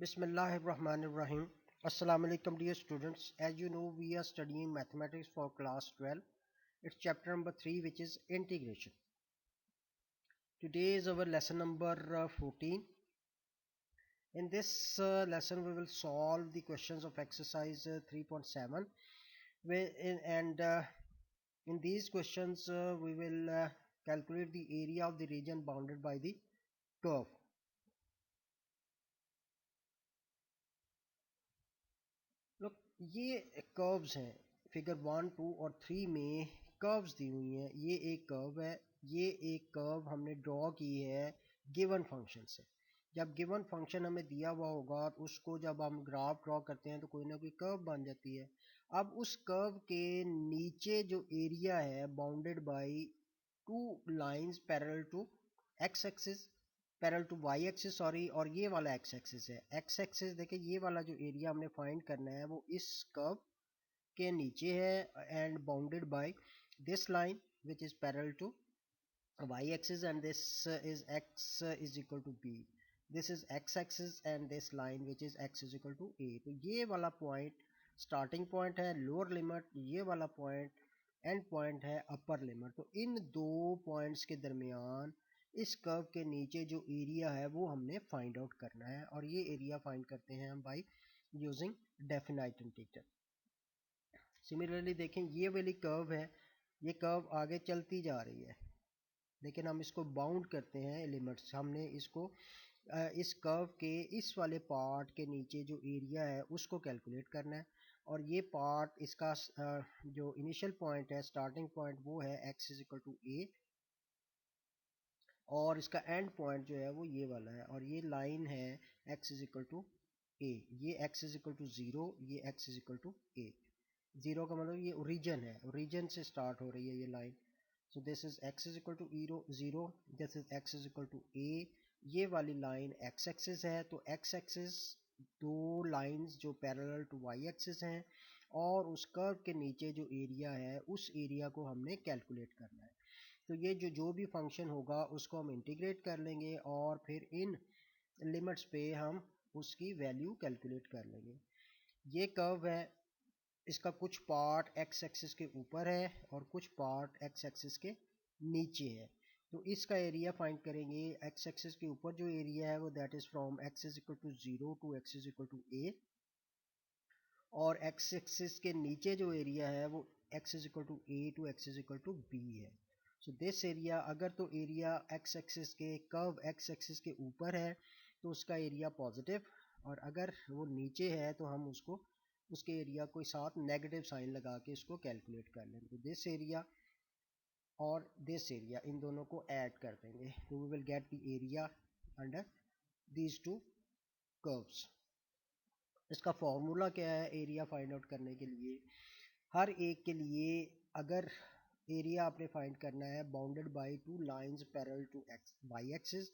Bismillahirrahmanirrahim. Assalamu alaikum dear students. As you know, we are studying mathematics for class 12. It's chapter number 3, which is integration. Today is our lesson number 14. In this lesson, we will solve the questions of exercise 3.7. In these questions, we will calculate the area of the region bounded by the curve. Look, ये curves हैं. Figure 1, 2 और 3 में curves दी हुई हैं. ये एक curve है, ये एक कर्व हमने ड्रॉ की है गिवन फंक्शन से. जब गिवन फंक्शन हमें दिया हुआ होगा तो उसको जब हम ग्राफ ड्रॉ करते हैं तो कोई ना कोई कर्व बन जाती है. अब उस कर्व के नीचे जो एरिया है bounded by two lines parallel to X axis, parallel to Y axis sorry, और ये वाला एक्स एक्सिस है. एक्स एक्सिस देखिए, ये वाला जो एरिया हमने फाइंड करना है वो इस कर्व के नीचे है and bounded by this line which is parallel to y axis and this is x is equal to b. This is x axis and this line which is x is equal to a. तो ये वाला point starting point है lower limit, ये वाला point and point है upper limit. तो इन दो points के दरमियान इस कर्व के नीचे जो एरिया है वो हमने फाइंड आउट करना है, और ये एरिया फाइंड करते हैं हम by using definite integral. Similarly देखें, ये वाली कर्व है, ये कर्व आगे चलती जा रही है, लेकिन हम इसको बाउंड करते हैं लिमिट्स. हमने इसको इस कर्व के इस वाले पार्ट के नीचे जो एरिया है उसको कैलकुलेट करना है, और ये पार्ट इसका जो इनिशियल पॉइंट है, स्टार्टिंग पॉइंट, वो है x is equal to a, और इसका एंड पॉइंट जो है वो ये वाला है, और ये लाइन है x इज इक्वल टू ए. ये x इज इक्वल टू 0, ये x इज इक्वल टू ए. 0 का मतलब ये ओरिजिन है, ओरिजिन से स्टार्ट हो रही है ये line. So this is x is equal to 0, this is x is equal to a. ये वाली लाइन x एक्सिस है, तो x एक्सिस दो लाइंस जो पैरेलल टू y एक्सिस हैं, और उस कर्व के नीचे जो एरिया है उस एरिया को हमने कैलकुलेट करना है. तो ये जो भी फंक्शन होगा उसको हम इंटीग्रेट कर लेंगे और फिर इन लिमिट्स पे हम उसकी वैल्यू कैलकुलेट कर लेंगे. ये कर्व है, इसका कुछ पार्ट एक्स एक्सिस के ऊपर है और कुछ पार्ट एक्स एक्सिस के नीचे है. तो इसका एरिया फाइंड करेंगे. एक्स एक्सिस के ऊपर जो एरिया है वो that is from x is equal to 0 to x is equal to a, और एक्स एक्सिस के नीचे जो एरिया है वो x is equal to a to x is equal to b है. सो दिस एरिया, अगर तो एरिया एक्स एक्सिस के कर्व एक्स एक्सिस के ऊपर है तो उसका एरिया पॉजिटिव, और अगर वो नीचे है तो हम उसको उसके एरिया को साथ नेगेटिव साइन लगा के इसको कैलकुलेट कर लेंगे. तो दिस एरिया और दिस एरिया, इन दोनों को ऐड कर देंगे, तो we will get the area under these two curves. इसका फॉर्मूला क्या है एरिया फाइंड आउट करने के लिए? हर एक के लिए अगर एरिया आपने फाइंड करना है bounded by two lines parallel to X Y axis,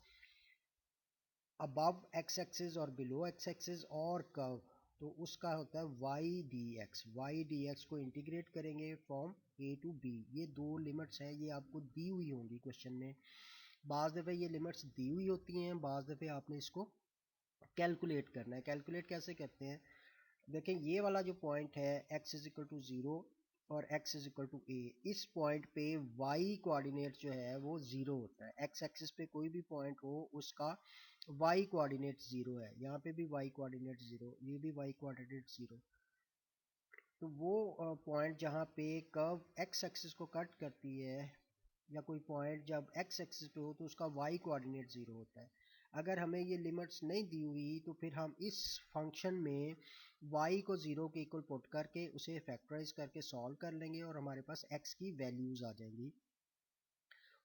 above X axis और बिलो एक्स एक्सिस और कर्व, तो उसका होता है Y D X. Y D X को इंटीग्रेट करेंगे फ्रॉम ए टू बी. ये दो लिमिट्स हैं, ये आपको दी हुई होंगी क्वेश्चन में. बाज़ दफ़े ये लिमिट्स दी हुई होती हैं, बाज़ दफ़े आपने इसको कैलकुलेट करना है. कैलकुलेट कैसे करते हैं? देखें, ये वाला जो पॉइंट है x इज इक्वल टू 0 और x इज इक्वल टू ए, इस पॉइंट पे y कोऑर्डिनेट जो है वो 0 होता है. x एक्सिस पे कोई भी पॉइंट हो उसका y कोऑर्डिनेट 0 है. यहाँ पे भी y कोऑर्डिनेट 0, ये भी y कोऑर्डिनेट 0. तो वो पॉइंट जहाँ पे कर्व x एक्सिस को कट करती है, या कोई पॉइंट जब x एक्सिस पे हो तो उसका y कोऑर्डिनेट 0 होता है. अगर हमें ये लिमिट्स नहीं दी हुई तो फिर हम इस फंक्शन में y को 0 के इक्वल पुट करके उसे फैक्टराइज करके सॉल्व कर लेंगे, और हमारे पास x की वैल्यूज आ जाएंगी,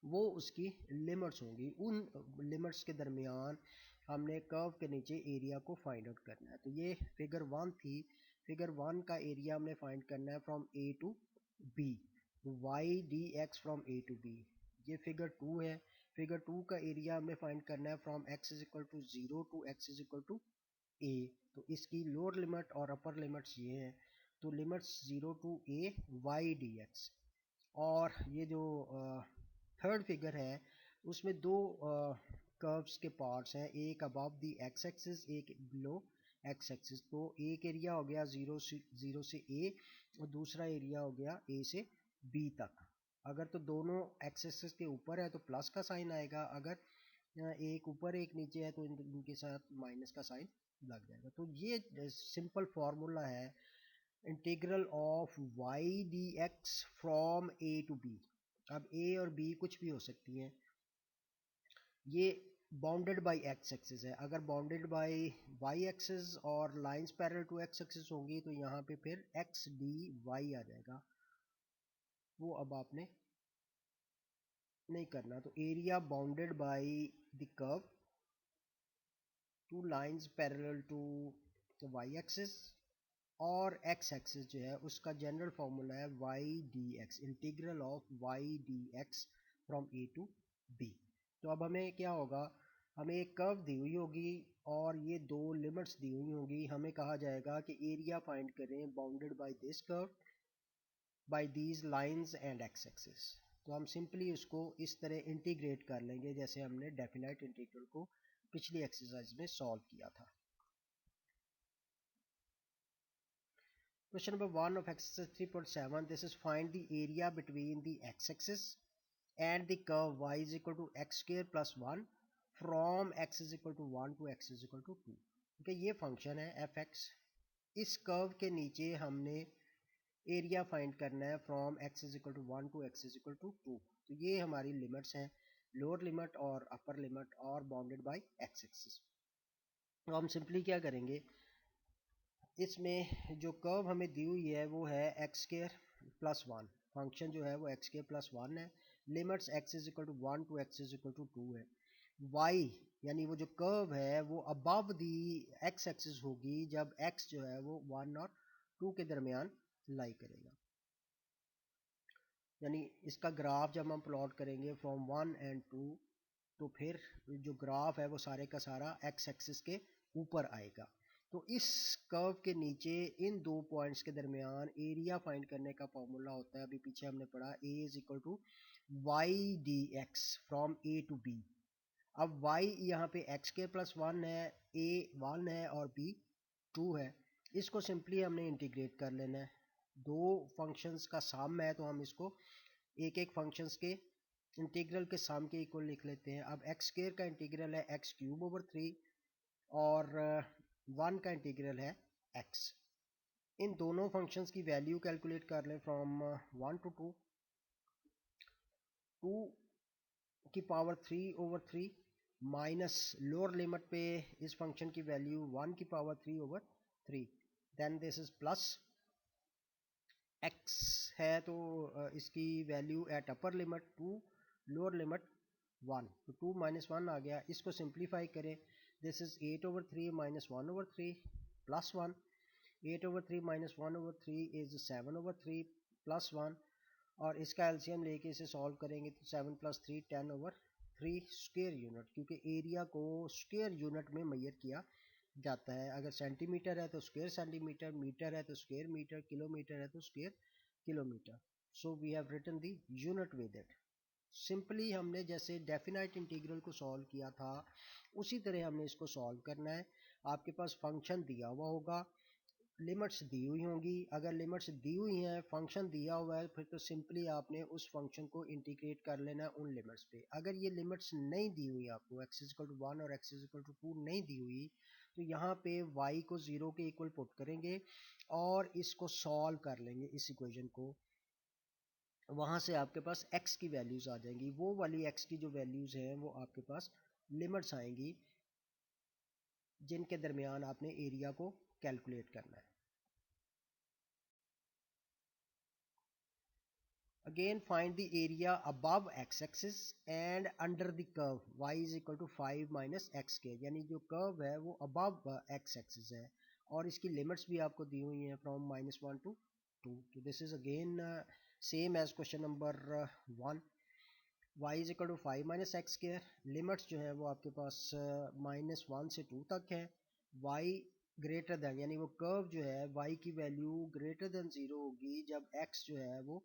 वो उसकी लिमिट्स होंगी. उन लिमिट्स के दरमियान हमने कर्व के नीचे एरिया को फाइंड आउट करना है. तो ये फिगर 1 थी. फिगर 1 का एरिया हमने फाइंड करना है from A to B, Y D x from A to B. ये फिगर 2 है. फिगर 2 का एरिया हमने फाइंड करना है from x is equal to 0 to x is equal to a. तो इसकी लोअर लिमिट और अपर लिमिट्स ये हैं. तो limits 0 to A Y D X. और ये जो थर्ड फिगर है उसमें दो कर्व्स के पार्ट्स हैं, एक अबव द एक्स एक्सिस, एक बिलो एक्स एक्सिस। तो एक एरिया हो गया जीरो से ए और दूसरा एरिया हो गया ए से बी तक। अगर तो दोनों एक्स एक्सिस के ऊपर है तो प्लस का साइन आएगा, अगर एक ऊपर एक नीचे है तो इनके साथ माइनस का साइन लग जाएगा। तो ये सिंपल फॉर्मूला है integral of Y D x from A to B. अब ए और बी कुछ भी हो सकती हैं, ये बाउंडेड बाय एक्स एक्सिस है। अगर बाउंडेड बाय वाई एक्सिस और lines parallel to X axis होंगी तो यहाँ पे फिर एक्स डी वाई आ जाएगा, वो अब आपने नहीं करना। तो area bounded by the curve two lines parallel to Y axis और एक्स एक्सिस जो है उसका जनरल फॉर्मूला है Y D X, integral of Y D x from A to B. तो अब हमें क्या होगा, हमें एक कर्व दी हुई होगी और ये दो लिमिट्स दी हुई होंगी। हमें कहा जाएगा कि एरिया फाइंड करें bounded by this curve y these lines and x axis. तो हम सिंपली उसको इस तरह इंटीग्रेट कर लेंगे जैसे हमने डेफिनाइट इंटीग्रल को पिछली एक्सरसाइज में सॉल्व किया था। Question number 1 of exercise 3.7, this is find the area between the x-axis and the curve y is equal to x square plus 1 from x is equal to 1 to x is equal to 2। okay, ये function है fx। इस curve के नीचे हमने area find करना है from x is equal to 1 to x is equal to 2। तो ये हमारी लिमिट्स हैं, लोअर लिमिट और अपर लिमिट और बाउंडेड बाय x एक्सिस। तो हम सिंपली क्या करेंगे, इसमें जो कर्व हमें दी हुई है वो है एक्स स्क्वायर प्लस 1, फंक्शन जो है वो एक्स स्क्वायर प्लस 1 है, limits X is equal to 1 to x is equal to 2 है। वाई यानी वो जो कर्व है वो अबव दी एक्स एक्सिस होगी जब एक्स जो है वो 1 और 2 के दरमियान लाई करेगा। यानी इसका ग्राफ जब हम प्लॉट करेंगे फ्रॉम 1 एंड 2 तो फिर जो ग्राफ है वो सारे का सारा एक्स एक्सिस के ऊपर आएगा। तो इस कर्व के नीचे इन दो पॉइंट्स के दरमियान एरिया फाइंड करने का फॉर्मूला होता है, अभी पीछे हमने पढ़ा, A is equal to Y D x from A to B. अब y यहाँ पे एक्स के प्लस 1 है, a 1 है और b 2 है। इसको सिंपली हमने इंटीग्रेट कर लेना है, दो फंक्शंस का सम है तो हम इसको एक एक फंक्शंस के इंटीग्रल के सम के इक्वल लिख लेते हैं। अब एक्स स्क्वायर का इंटीग्रल है एक्स क्यूब ओवर 3 और 1 का इंटीग्रल है x। इन दोनों फंक्शंस की वैल्यू कैलकुलेट कर लें फ्रॉम 1 टू 2, 2 की power 3 over 3 minus lower limit पे इस फंक्शन की वैल्यू 1 की power 3 over 3, then this is plus x है तो इसकी value at upper limit 2, lower limit 1, तो 2 माइनस 1 आ गया। इसको सिंप्लीफाई करें, this is 8 over 3 minus 1 over 3 plus 1, 8 over 3 minus 1 over 3 is 7 over 3 plus 1, और इसका एलसीएम लेके इसे सॉल्व करेंगे तो 7 प्लस 3 10 ओवर 3 स्क्वायर यूनिट, क्योंकि एरिया को स्क्वायर यूनिट में मेजर किया जाता है। अगर सेंटीमीटर है तो स्क्वायर सेंटीमीटर, मीटर है तो स्क्वायर मीटर, किलोमीटर है तो square kilometre. So we have written the unit with it. Simply हमने जैसे डेफिनाइट इंटीग्रल को सॉल्व किया था उसी तरह हमने इसको सॉल्व करना है। आपके पास फंक्शन दिया हुआ होगा, लिमिट्स दी हुई होंगी। अगर लिमिट्स दी हुई हैं, फंक्शन दिया हुआ है, फिर तो सिंपली आपने उस फंक्शन को इंटीग्रेट कर लेना है उन लिमिट्स पे। अगर ये लिमिट्स नहीं दी हुई आपको, x इज इक्वल टू 1 और x इज इक्वल टू 2 नहीं दी हुई, तो यहाँ पे y को 0 के इक्वल पुट करेंगे और इसको सॉल्व कर लेंगे इस इक्वेशन को। वहां से आपके पास x की वैल्यूज आ जाएंगी, वो वाली x की जो वैल्यूज हैं वो आपके पास लिमिट्स आएंगी जिनके दरमियान आपने एरिया को कैलकुलेट करना है। Again find the area above x-axis and under the curve y is equal to 5 minus x के, यानी जो कर्व है वो above x-axis है और इसकी लिमिट्स भी आपको दी हुई हैं फ्रॉम -1 to 2। तो this is again same as question number 1, y is equal to 5 minus x square, limits जो है वो आपके पास -1 से 2 तक है। y ग्रेटर देन, यानी वो कर्व जो है y की वैल्यू ग्रेटर देन 0 होगी जब x जो है वो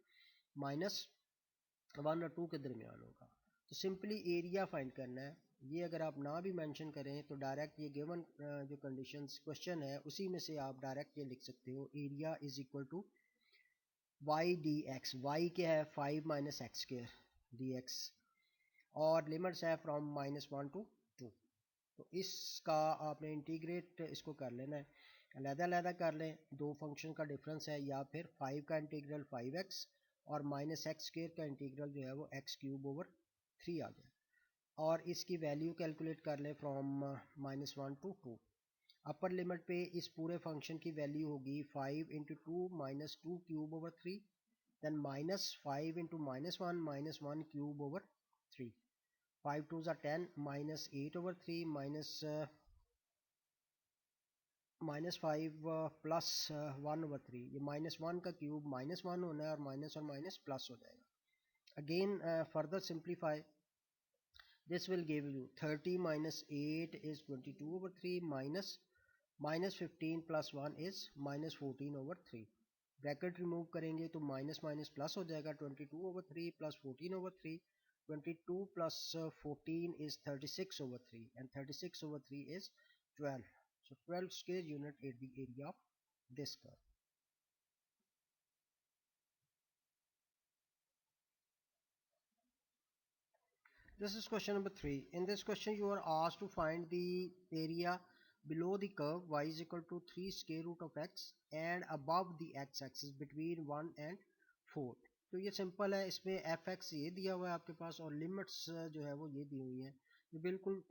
-1 और 2 के दरमियान होगा। तो सिंपली एरिया फाइंड करना है, ये अगर आप ना भी मेंशन करें तो डायरेक्ट ये गिवन जो कंडीशंस क्वेश्चन है उसी में से आप डायरेक्ट ये लिख सकते हो, area is equal to Y D X. Y क्या है, 5 minus X square D X, और लिमिट्स है फ्रॉम -1 to 2। तो इसका आपने इंटीग्रेट इसको कर लेना है, अलग-अलग कर लें, दो फंक्शन का डिफरेंस है, या फिर 5 का इंटीग्रल 5x और माइनस एक्स स्क्र का इंटीग्रल जो है वो x³/3 आ गया। और इसकी वैल्यू कैलकुलेट कर लें फ्रॉम -1 to 2। अपर लिमिट पे इस पूरे फंक्शन की वैल्यू होगी 5 into 2 -2 cube, then -5 into -1 -1 cube, 5 2 are 10, -8/3 -5 plus 1/3, ये -1 का क्यूब -1 होना है, और माइनस प्लस हो जाएगा। Again further simplify, this will give you 30 minus 8 is 22/3, -15 plus 1 is -14/3। Bracket remove करेंगे तो माइनस माइनस प्लस हो जाएगा, 22/3 plus 14/3, 22 plus 14 is 36/3, and 36/3 is 12, so 12 square unit is the area of this curve. This is question number 3. In this question you are asked to find the area below the curve y is equal to 3 square root of x and above the x axis between 1 and 4। तो ये simple है, इसमें F x ये दिया हुआ है आपके पास, और लिमिट्स जो है वो ये दी हुई है। ये बिल्कुल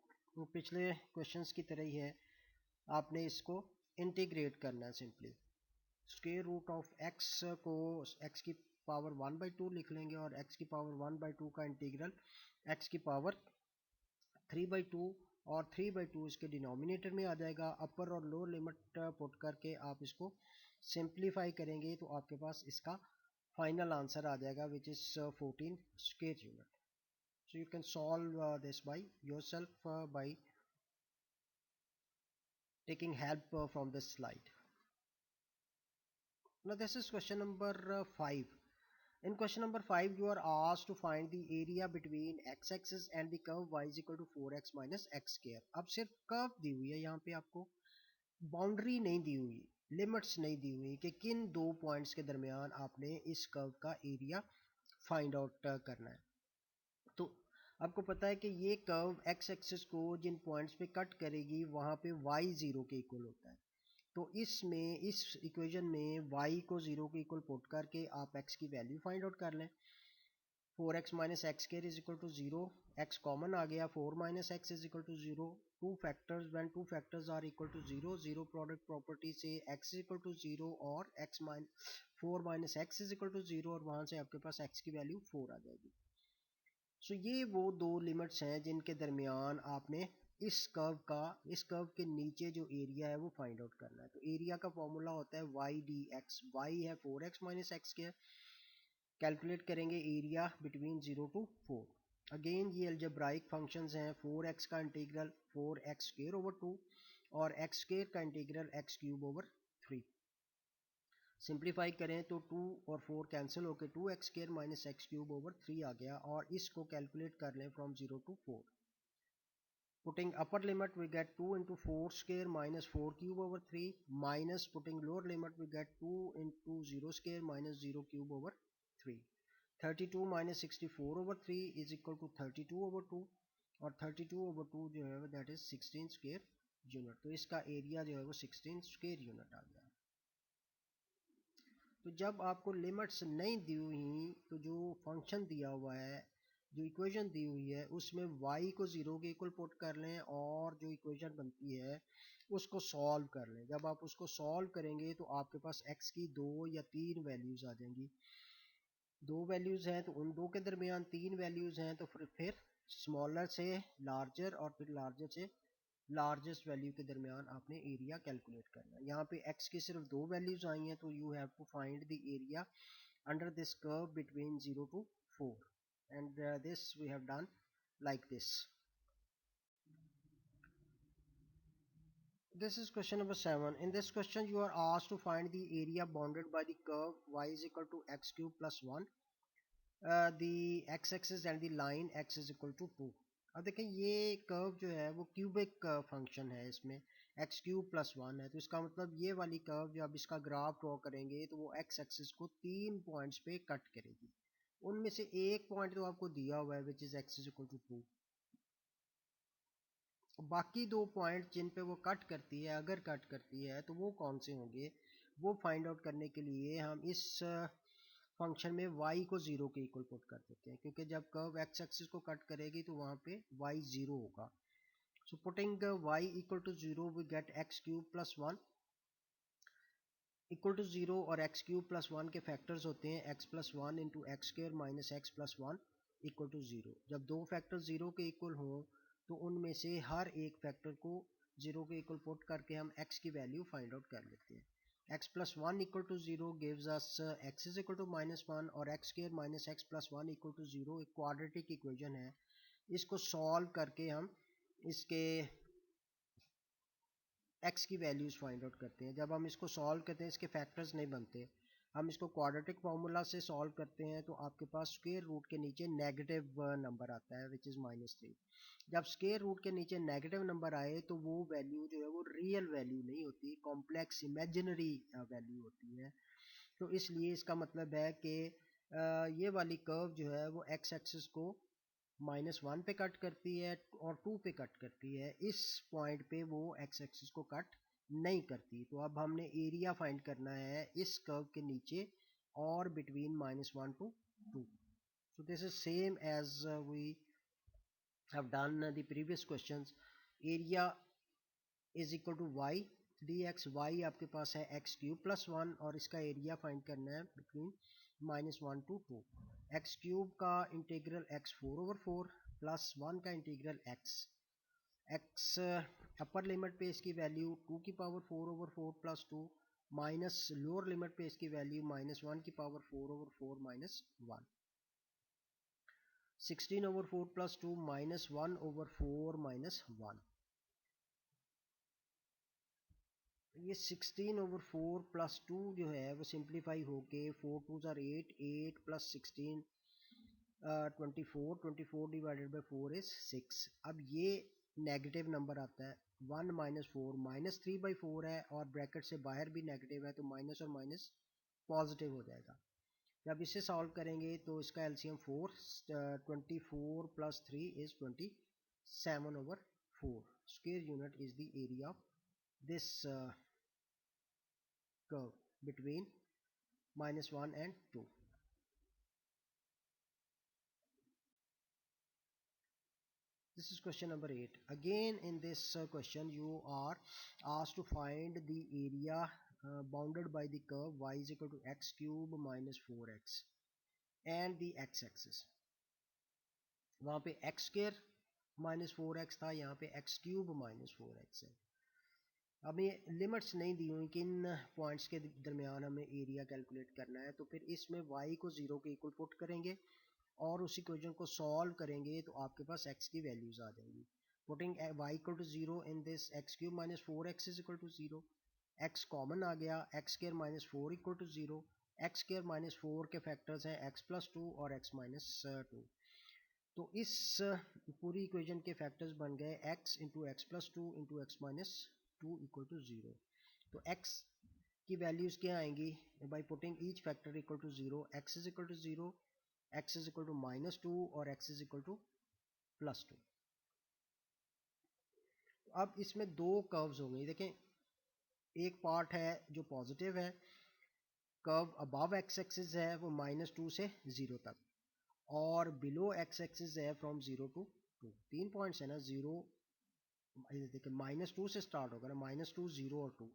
पिछले क्वेश्चंस की तरह ही है, आपने इसको इंटीग्रेट करना है। Simply square root of X को एक्स की पावर 1/2 लिख लेंगे, और एक्स की पावर 1/2 का इंटीग्रल एक्स की पावर 3/2, और 3/2 इसके डिनोमिनेटर में आ जाएगा। अपर और लोअर लिमिट पुट करके आप इसको सिंप्लीफाई करेंगे तो आपके पास इसका फाइनल आंसर आ जाएगा, which is 14 square unit. So you can solve this by yourself by taking help from this slide. Now this is question number 5. In question number 5 you are asked to find the area between x-axis and the curve y is equal to 4x minus x square। अब सिर्फ curve दी हुई है, यहाँ पे आपको boundary नहीं दी हुई, limits नहीं दी हुई कि किन दो पॉइंट्स के दरमियान आपने इस कर्व का एरिया फाइंड आउट करना है। तो आपको पता है कि ये कर्व एक्स एक्सिस को जिन पॉइंट्स पे कट करेगी वहां पे y 0 के इक्वल होता है। तो इसमें इस इक्वेशन में y को 0 के इक्वल पुट करके आप x की वैल्यू फाइंड आउट कर लें। 4x minus x square is equal to 0, x common आ गया, 4 minus x is equal to 0, two factors when two factors are equal to 0, zero product property से x is equal to 0 और 4 minus x is equal to 0, और वहां से आपके पास x की value 4 आ जाएगी। सो ये वो दो लिमिट्स हैं जिनके दरमियान आपने इस कर्व के नीचे जो एरिया है वो फाइंड आउट करना है। तो एरिया का फॉर्मूला होता है वाई डी एक्स, वाई है 4x माइनस एक्स के, कैलकुलेट करेंगे एरिया बिटवीन 0 to 4। अगेन ये अलजेब्राइक फंक्शंस हैं, 4x का इंटीग्रल 4x² 2 और x² का इंटीग्रल x³ 3। सिंप्लीफाई करें तो 2 और 4 कैंसिल होकर 2x² माइनस x³ 3 आ गया, और इसको कैलकुलेट कर लें from 0 to 4। Putting upper limit we get 2 into 4 square minus 4³ 3, minus putting lower limit we get 2 into 0 square minus 0³ 3। 32 minus 64/3 is equal to 32/2, और 32/2 जो है that is 16 square unit। तो इसका एरिया जो है वो 16 square unit आ गया। तो जब आपको लिमिट्स नहीं दी हुई तो जो फंक्शन दिया हुआ है, जो इक्वेशन दी हुई है, उसमें y को 0 के इक्वल पुट कर लें और जो इक्वेशन बनती है उसको सॉल्व कर लें। जब आप उसको सॉल्व करेंगे तो आपके पास x की 2 या 3 वैल्यूज आ जाएंगी। 2 वैल्यूज हैं तो उन दो के दरमियान 3 वैल्यूज हैं, तो फिर स्मॉलर से लार्जर और फिर लार्जर से लार्जेस्ट वैल्यू के दरमियान आपने एरिया कैलकुलेट करना है। यहाँ पे x की सिर्फ 2 वैल्यूज आई हैं, तो you have to find the area under this curve between 0 to 4, and this we have done like this. This is question number 7. In this question you are asked to find the area bounded by the curve y is equal to x³ + 1, the x-axis and the line x is equal to 2। अब देखें ये curve जो है वो cubic function है, इसमें x cube plus one है, तो इसका मतलब ये वाली कर्व जो अब इसका ग्राफ ड्रॉ करेंगे तो वो एक्स एक्सिस को 3 पॉइंट्स पे कट करेगी। उनमें से एक पॉइंट तो आपको दिया हुआ है which is X is equal to 2। बाकी 2 पॉइंट जिन पे वो कट करती है, अगर कट करती है तो वो कौन से होंगे, वो फाइंड आउट करने के लिए हम इस फंक्शन में y को 0 के इक्वल पुट कर देते हैं, क्योंकि जब कर्व x एक्सिस को कट करेगी तो वहाँ पे y 0 होगा। So putting y equal to 0 we get X cube plus one equal to 0, और एक्स क्यूब प्लस वन के फैक्टर्स होते हैं x plus one into X square minus x plus one equal to 0। जब दो factor 0 के equal हों तो उनमें से हर एक फैक्टर को 0 के इक्वल पुट करके हम x की वैल्यू फाइंड आउट कर लेते हैं। x plus one equal to 0 gives us x is equal to minus one, और x square minus x plus one equal to 0 एक क्वाड्रेटिक इक्वेशन है। इसको सॉल्व करके हम इसके x की वैल्यूज फाइंड आउट करते हैं। जब हम इसको सॉल्व करते हैं इसके फैक्टर्स नहीं बनते, हम इसको क्वाड्रेटिक फार्मूला से सॉल्व करते हैं तो आपके पास स्क्वायर रूट के नीचे नेगेटिव नंबर आता है विच इज़ -3। जब स्क्वायर रूट के नीचे नेगेटिव नंबर आए तो वो वैल्यू जो है वो रियल वैल्यू नहीं होती, कॉम्प्लेक्स इमेजिनरी वैल्यू होती है। तो इसलिए इसका मतलब है कि ये वाली कर्व जो है वो एक्स एक्सिस को -1 पे कट करती है और 2 पे कट करती है, इस पॉइंट पे वो एक्स एक्सिस को कट नहीं करती। तो अब हमने एरिया फाइंड करना है इस कर्व के नीचे और between -1 to 2। So this is same as we have done the previous questions. Area is equal to Y D X, Y आपके पास है एक्स क्यूब प्लस वन, और इसका एरिया फाइंड करना है बिटवीन -1 टू 2। एक्स क्यूब का integral x 4/4 plus one का integral x, x upper limit पे इसकी वैल्यू 2 की power 4/4 plus 2, minus lower limit पे इसकी वैल्यू -1 की पावर 4/4 माइनस 1, 16/4 प्लस 2 -1/4 माइनस 1। ये 16/4 प्लस 2 जो है वो सिंप्लीफाई होके 4 2 ज़ार 8, 8 प्लस 16 24, 24 डिवाइडेड बाई 4 इज 6। अब ये नेगेटिव नंबर आता है, 1 -4 -3/4 है, और ब्रैकेट से बाहर भी नेगेटिव है तो माइनस और माइनस पॉजिटिव हो जाएगा। जब इसे सॉल्व करेंगे तो इसका LCM 4, 24 plus 3 is 27/4। Square unit is the area of this curve between -1 and 2. This is question number 8. Again in this question you are asked to find the area bounded by the curve y is equal to x cube minus 4x and the x-axis. वहाँ पे x square minus 4x था, यहाँ पे x cube minus 4x है। हमें limits नहीं दी हुई किन पॉइंट्स के दरमियान हमें एरिया कैलकुलेट करना है, तो फिर इसमें y को 0 के इक्वल पुट करेंगे और उस इक्वेशन को सॉल्व करेंगे तो आपके पास x की वैल्यूज आ जाएंगी। Putting y equal to 0 in this x cube minus 4x is equal to 0, x common आ गया, x square minus 4 equal to 0, x square minus 4 के फैक्टर्स हैं x प्लस 2 और x माइनस 2। तो इस पूरी इक्वेशन के फैक्टर्स बन गए x into x plus 2 into x minus 2 equal to 0। तो x की वैल्यूज क्या आएंगी by putting each factor equal to 0, x is equal to 0, x is equal to -2 और x इज इक्वल टू +2। अब इसमें दो कर्व्स होंगे, देखें एक पार्ट है जो पॉजिटिव है, कर्व अबव एक्स एक्सिस है वो -2 से 0 तक, और बिलो एक्स एक्सिस है फ्रॉम 0 टू 2। 3 पॉइंट्स है ना, 0 देखिए -2 से स्टार्ट होगा ना, -2 0 और 2,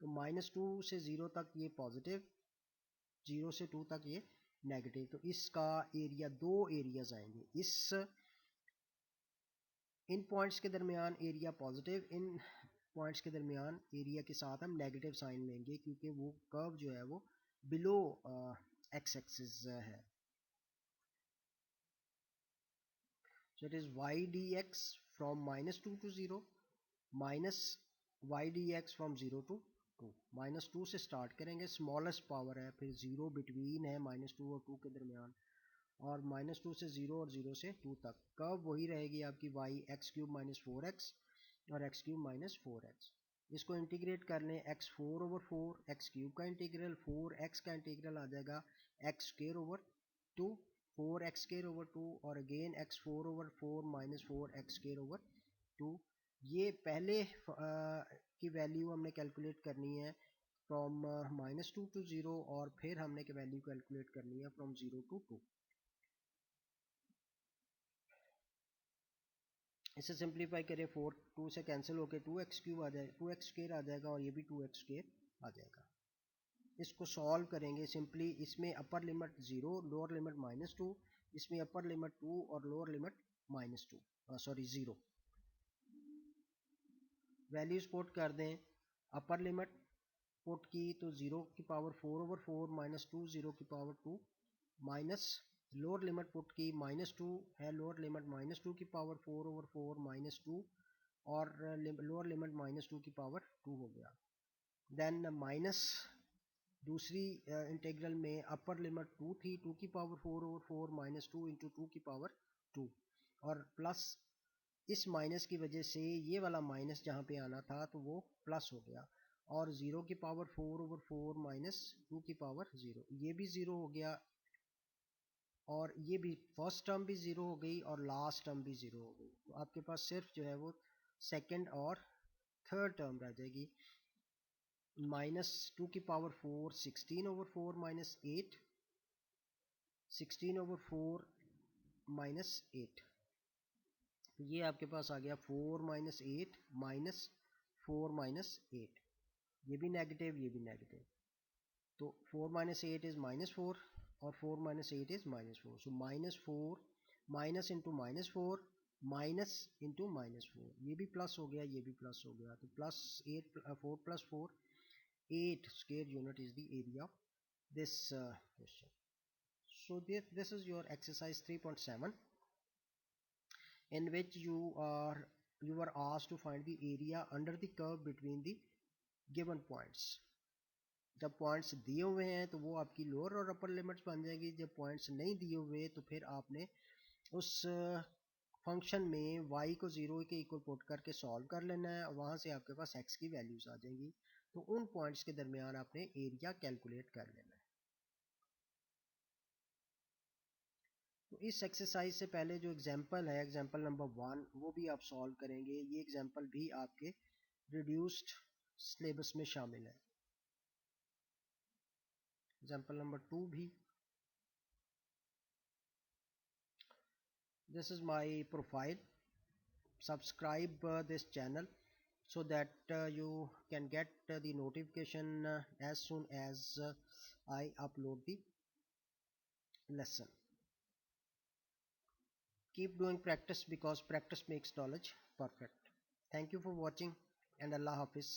तो -2 से 0 तक ये पॉजिटिव, 0 से 2 तक ये नेगेटिव। तो इसका एरिया, दो एरियाज आएंगे, इस इन पॉइंट्स के दरमियान एरिया पॉजिटिव, इन पॉइंट्स के दरमियान एरिया के साथ हम नेगेटिव साइन लेंगे क्योंकि वो कर्व जो है वो बिलो एक्स एक्सिस है। So it is y D x from -2 to 0 minus y D x from 0 to 2। -2 से स्टार्ट करेंगे, स्मॉलेस्ट पावर है, फिर 0 बिटवीन है -2 और 2 के दरमियान, और -2 से 0 और 0 से 2 तक। कर्व वही रहेगी आपकी y x³ - 4x और x³ - 4x। इसको इंटीग्रेट कर लें, x4/4 x³ का इंटीग्रल, 4x का इंटीग्रल आ जाएगा x²/2, 4x²/2 और अगेन x4/4 - 4x²/2। ये पहले की वैल्यू हमने कैलकुलेट करनी है फ्रॉम -2 to 0 और फिर हमने की वैल्यू कैलकुलेट करनी है फ्रॉम 0 to 2। इसे सिंप्लीफाई करें, 4 2 से कैंसिल होकर 2x³ आ जाएगा, 2x² आ जाएगा और ये भी 2x² आ जाएगा। इसको सॉल्व करेंगे सिंपली, इसमें अपर लिमिट 0, लोअर लिमिट -2, इसमें अपर लिमिट 2 और लोअर लिमिट -2 0। वैल्यूज पुट कर दें, अपर लिमिट पुट की तो 0 की पावर 4/4 - 2 0 की power 2 minus lower limit put की -2 है, लोअर लिमिट -2 की पावर 4/4 - 2 और लोअर लिमिट -2 की पावर 2 हो गया। देन माइनस दूसरी इंटीग्रल में अपर लिमिट 2 थी, 2 की पावर 4/4 - 2 इंटू 2 की पावर 2 और प्लस इस माइनस की वजह से ये वाला माइनस जहाँ पे आना था तो वो प्लस हो गया और 0 की पावर 4/4 - 2 की पावर 0, ये भी 0 हो गया और ये भी फर्स्ट टर्म भी 0 हो गई और लास्ट टर्म भी 0 हो गई। तो आपके पास सिर्फ जो है वो सेकंड और थर्ड टर्म रह जाएगी। -2 की पावर 4 16/4 - 8, 16/4 - 8। तो ये आपके पास आ गया 4 - 8 - 4 - 8। ये भी नेगेटिव, ये भी नेगेटिव, तो 4 - 8 इज -4 और 4 - 8 is -4। So -4 minus into -4 minus into -4, ये भी प्लस हो गया, ये भी प्लस हो गया, तो +8 4 + 4 8 square unit is the area of this question. So this is your exercise 3.7 in which you were asked to find the area under the curve between the given points. जब points दिए हुए हैं तो वो आपकी लोअर और अपर limits बन जाएगी, जब पॉइंट्स नहीं दिए हुए तो फिर आपने उस फंक्शन में y को 0 के इक्वल पुट करके सॉल्व कर लेना है, वहाँ से आपके पास x की वैल्यूज आ जाएंगी, तो उन पॉइंट्स के दरमियान आपने एरिया कैलकुलेट कर लेना है। तो इस एक्सरसाइज से पहले जो एग्जांपल है, एग्जांपल नंबर 1, वो भी आप सॉल्व करेंगे। ये एग्जांपल भी आपके रिड्यूस्ड सिलेबस में शामिल है। एग्जांपल नंबर 2 भी। This is my profile. Subscribe this channel so that you can get the notification as soon as I upload the lesson. Keep doing practice because practice makes knowledge perfect. Thank you for watching and Allah Hafiz.